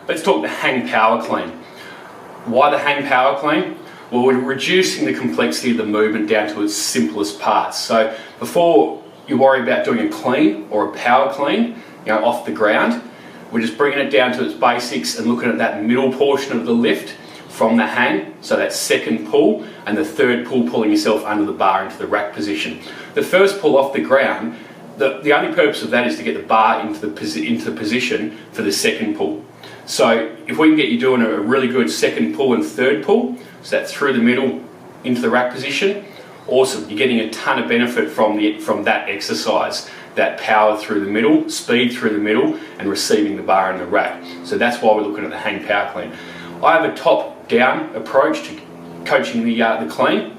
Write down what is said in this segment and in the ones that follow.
let's talk the hang power clean. Why the hang power clean? Well, we're reducing the complexity of the movement down to its simplest parts. So before you worry about doing a clean or a power clean, off the ground, we're just bringing it down to its basics and looking at that middle portion of the lift from the hang, so that second pull, and the third pull pulling yourself under the bar into the rack position. The first pull off the ground, the only purpose of that is to get the bar into the position for the second pull. So if we can get you doing a really good second pull and third pull, so that through the middle into the rack position, awesome. You're getting a ton of benefit from that exercise, that power through the middle, speed through the middle, and receiving the bar in the rack. So that's why we're looking at the hang power clean. I have a top-down approach to coaching the clean,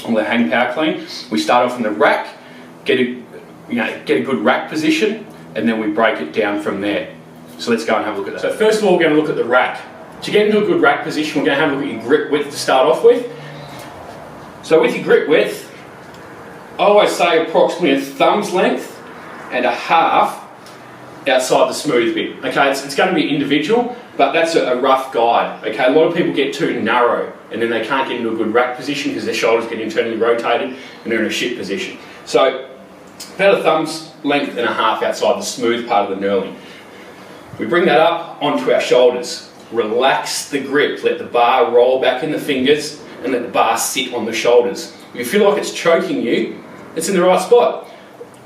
or the hang power clean. We start off in the rack, get a good rack position, and then we break it down from there. So let's go and have a look at that. So first of all, we're going to look at the rack. To get into a good rack position, we're going to have a look at your grip width to start off with. So with your grip width, I always say approximately a thumb's length and a half outside the smooth bit. Okay, it's going to be individual, but that's a rough guide. Okay, a lot of people get too narrow and then they can't get into a good rack position because their shoulders get internally rotated and they're in a shit position. So about a thumb's length and a half outside the smooth part of the knurling. We bring that up onto our shoulders. Relax the grip, let the bar roll back in the fingers and let the bar sit on the shoulders. If you feel like it's choking you, it's in the right spot.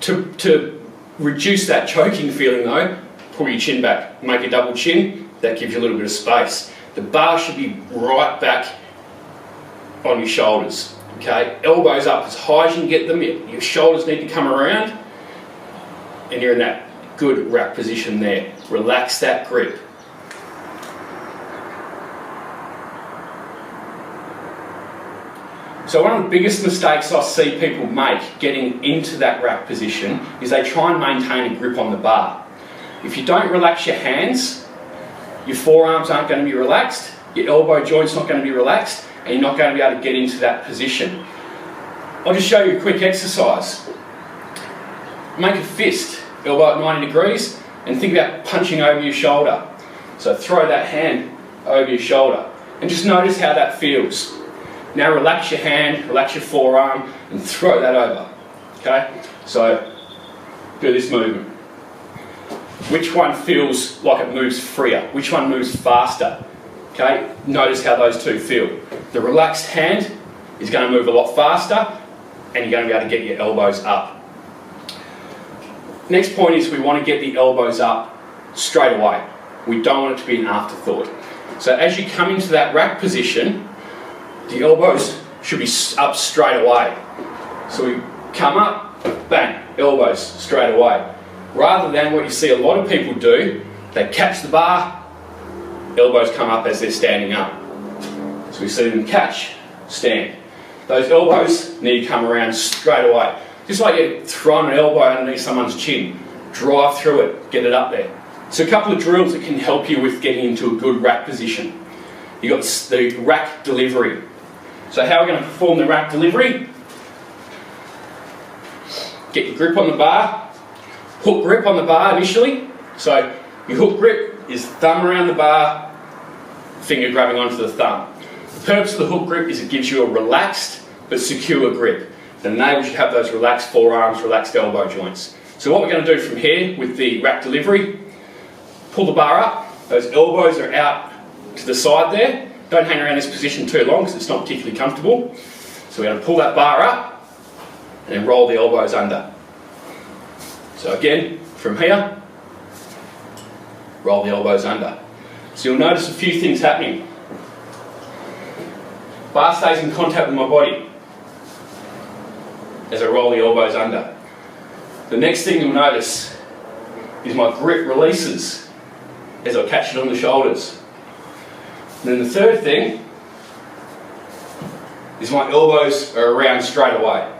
To reduce that choking feeling though, pull your chin back, make a double chin, that gives you a little bit of space. The bar should be right back on your shoulders, okay? Elbows up as high as you can get them, your shoulders need to come around, and you're in that good rack position there. Relax that grip. So one of the biggest mistakes I see people make getting into that rack position is they try and maintain a grip on the bar. If you don't relax your hands, your forearms aren't going to be relaxed, your elbow joint's not going to be relaxed, and you're not going to be able to get into that position. I'll just show you a quick exercise. Make a fist, elbow at 90 degrees, and think about punching over your shoulder. So throw that hand over your shoulder, and just notice how that feels. Now relax your hand, relax your forearm, and throw that over. Okay? So do this movement. Which one feels like it moves freer? Which one moves faster? Okay? Notice how those two feel. The relaxed hand is going to move a lot faster, and you're going to be able to get your elbows up. Next point is we want to get the elbows up straight away. We don't want it to be an afterthought. So as you come into that rack position, the elbows should be up straight away. So we come up, bang, elbows straight away. Rather than what you see a lot of people do, they catch the bar, elbows come up as they're standing up. So we see them catch, stand. Those elbows need to come around straight away. Just like you're throwing an elbow underneath someone's chin. Drive through it, get it up there. So a couple of drills that can help you with getting into a good rack position. You've got the rack delivery. So how we're going to perform the rack delivery? Get your grip on the bar, hook grip on the bar initially. So your hook grip is thumb around the bar, finger grabbing onto the thumb. The purpose of the hook grip is it gives you a relaxed but secure grip. It enables you to have those relaxed forearms, relaxed elbow joints. So what we're going to do from here with the rack delivery, pull the bar up, those elbows are out to the side there. Don't hang around this position too long because it's not particularly comfortable. So we're going to pull that bar up and then roll the elbows under. So again, from here, roll the elbows under. So you'll notice a few things happening. Bar stays in contact with my body as I roll the elbows under. The next thing you'll notice is my grip releases as I catch it on the shoulders. And then the third thing is my elbows are around straight away.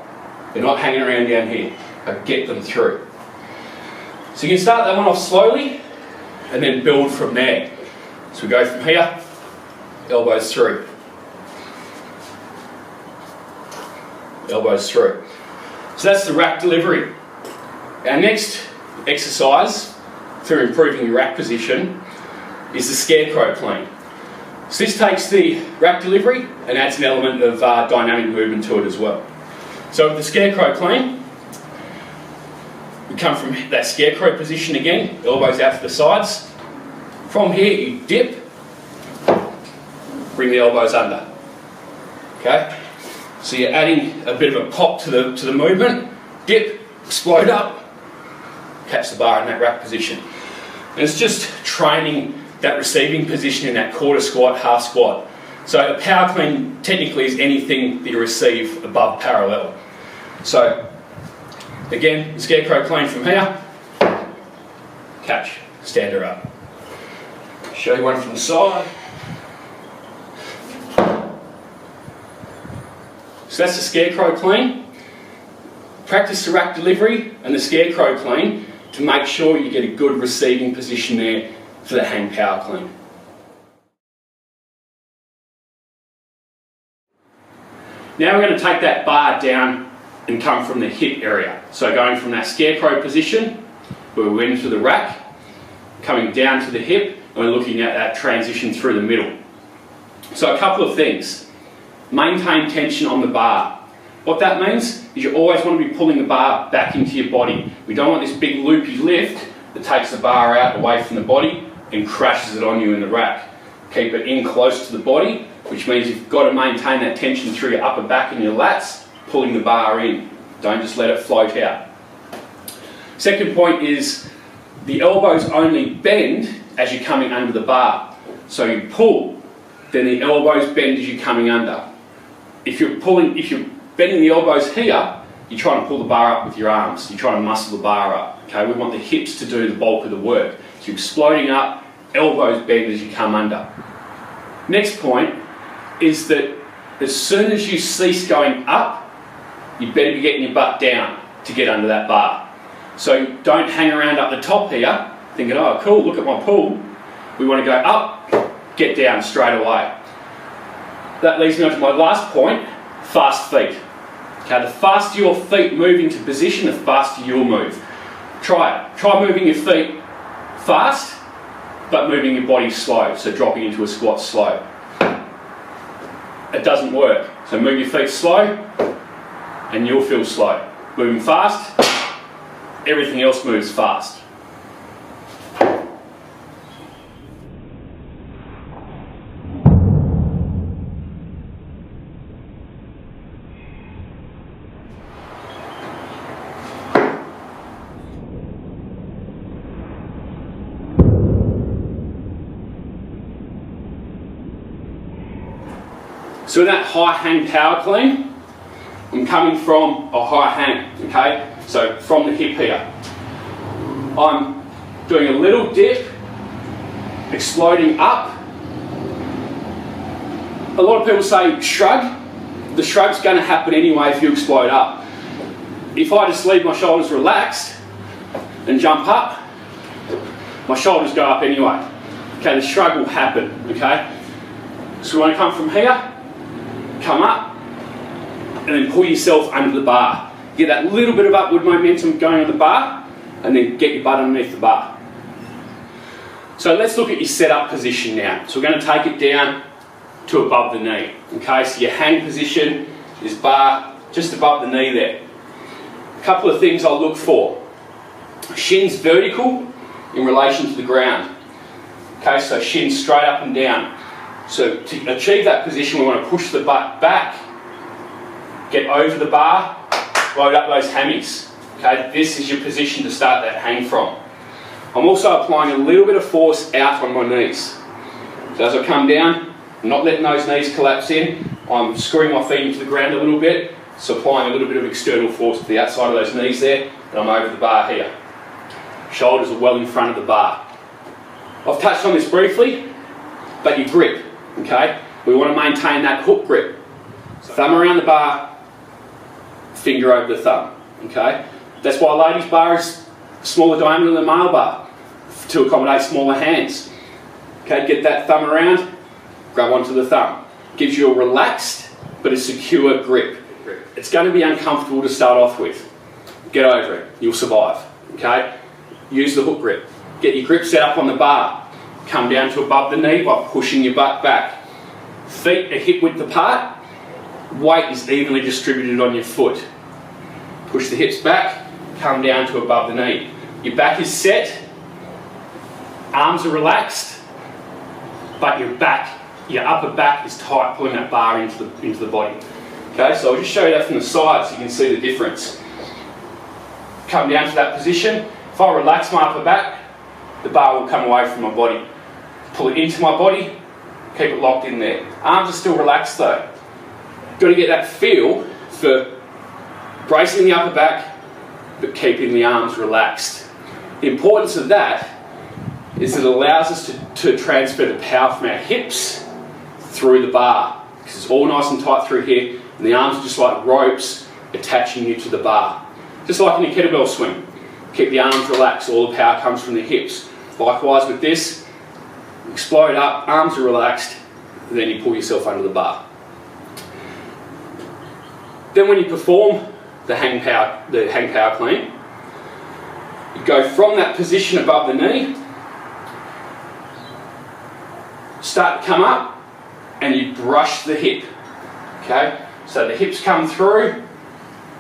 They're not hanging around down here. I get them through. So you can start that one off slowly and then build from there. So we go from here, elbows through. Elbows through. So that's the rack delivery. Our next exercise for improving your rack position is the scarecrow clean. So this takes the rack delivery and adds an element of dynamic movement to it as well. So with the scarecrow clean, we come from that scarecrow position again, elbows out to the sides. From here you dip, bring the elbows under. Okay? So you're adding a bit of a pop to the movement, dip, explode up, catch the bar in that rack position. And it's just training that receiving position in that quarter squat, half squat. So a power clean technically is anything that you receive above parallel. So again, scarecrow clean from here, catch, stand her up. Show you one from the side. So that's the scarecrow clean. Practice the rack delivery and the scarecrow clean to make sure you get a good receiving position there for the hang power clean. Now we're going to take that bar down and come from the hip area. So going from that scarecrow position, where we went into the rack, coming down to the hip, and we're looking at that transition through the middle. So a couple of things. Maintain tension on the bar. What that means is you always want to be pulling the bar back into your body. We don't want this big loopy lift that takes the bar out away from the body and crashes it on you in the rack. Keep it in close to the body, which means you've got to maintain that tension through your upper back and your lats, pulling the bar in. Don't just let it float out. Second point is the elbows only bend as you're coming under the bar. So you pull, then the elbows bend as you're coming under. If you're bending the elbows here, you're trying to pull the bar up with your arms. You're trying to muscle the bar up. Okay, we want the hips to do the bulk of the work. So you're exploding up, elbows bend as you come under. Next point is that as soon as you cease going up, you better be getting your butt down to get under that bar. So don't hang around up the top here thinking, oh cool, look at my pull. We want to go up, get down straight away. That leads me on to my last point, fast feet. Okay, the faster your feet move into position, the faster you'll move. Try it. Try moving your feet fast, but moving your body slow, so dropping into a squat slow. It doesn't work. So move your feet slow, and you'll feel slow. Moving fast, everything else moves fast. So in that high hang power clean, I'm coming from a high hang, okay? So from the hip here. I'm doing a little dip, exploding up. A lot of people say shrug. The shrug's going to happen anyway if you explode up. If I just leave my shoulders relaxed and jump up, my shoulders go up anyway. Okay, the shrug will happen, okay? So we want to come from here, come up, and then pull yourself under the bar. Get that little bit of upward momentum going on the bar, and then get your butt underneath the bar. So let's look at your setup position now. So we're going to take it down to above the knee. Okay, so your hang position is bar just above the knee there. A couple of things I'll look for. Shins vertical in relation to the ground. Okay, so shins straight up and down. So to achieve that position, we want to push the butt back, get over the bar, load up those hammies. Okay, this is your position to start that hang from. I'm also applying a little bit of force out on my knees. So as I come down, I'm not letting those knees collapse in, I'm screwing my feet into the ground a little bit, so applying a little bit of external force to the outside of those knees there, and I'm over the bar here. Shoulders are well in front of the bar. I've touched on this briefly, but your grip. Okay, we want to maintain that hook grip. Thumb around the bar, finger over the thumb. Okay, that's why a ladies' bar is smaller diameter than a male bar, to accommodate smaller hands. Okay, get that thumb around, grab onto the thumb. Gives you a relaxed but a secure grip. It's going to be uncomfortable to start off with. Get over it, you'll survive. Okay, use the hook grip. Get your grip set up on the bar. come down to above the knee by pushing your butt back. Feet are hip width apart, weight is evenly distributed on your foot. Push the hips back, come down to above the knee. Your back is set, arms are relaxed, but your upper back is tight, pulling that bar into the body. Okay, so I'll just show you that from the side so you can see the difference. Come down to that position. If I relax my upper back, the bar will come away from my body. Pull it into my body, keep it locked in there. Arms are still relaxed though. Got to get that feel for bracing the upper back, but keeping the arms relaxed. The importance of that is it allows us to transfer the power from our hips through the bar, because it's all nice and tight through here, and the arms are just like ropes attaching you to the bar. Just like in a kettlebell swing. Keep the arms relaxed, all the power comes from the hips. Likewise with this, explode up, arms are relaxed, and then you pull yourself under the bar. Then when you perform the hang power clean, you go from that position above the knee, start to come up, and you brush the hip. Okay, so the hips come through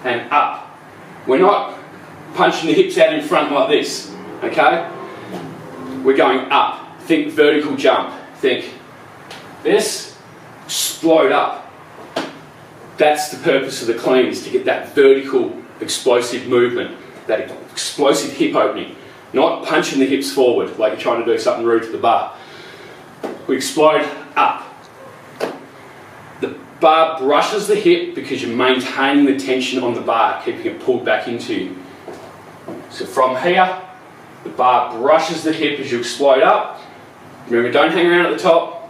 and up. We're not punching the hips out in front like this. Okay, we're going up. Think vertical jump. Think this, explode up. That's the purpose of the clean, is to get that vertical explosive movement, that explosive hip opening. Not punching the hips forward like you're trying to do something rude to the bar. We explode up. The bar brushes the hip because you're maintaining the tension on the bar, keeping it pulled back into you. So from here, the bar brushes the hip as you explode up. Remember, don't hang around at the top,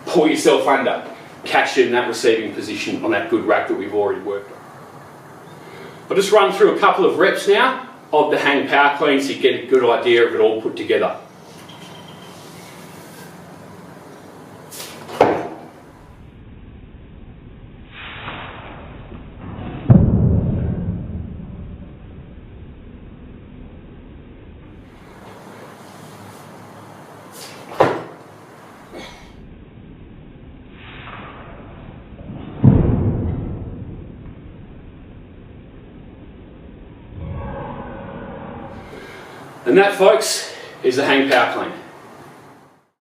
pull yourself under. Catch it in that receiving position on that good rack that we've already worked on. I'll just run through a couple of reps now of the hang power clean so you get a good idea of it all put together. And that, folks, is the hang power clean.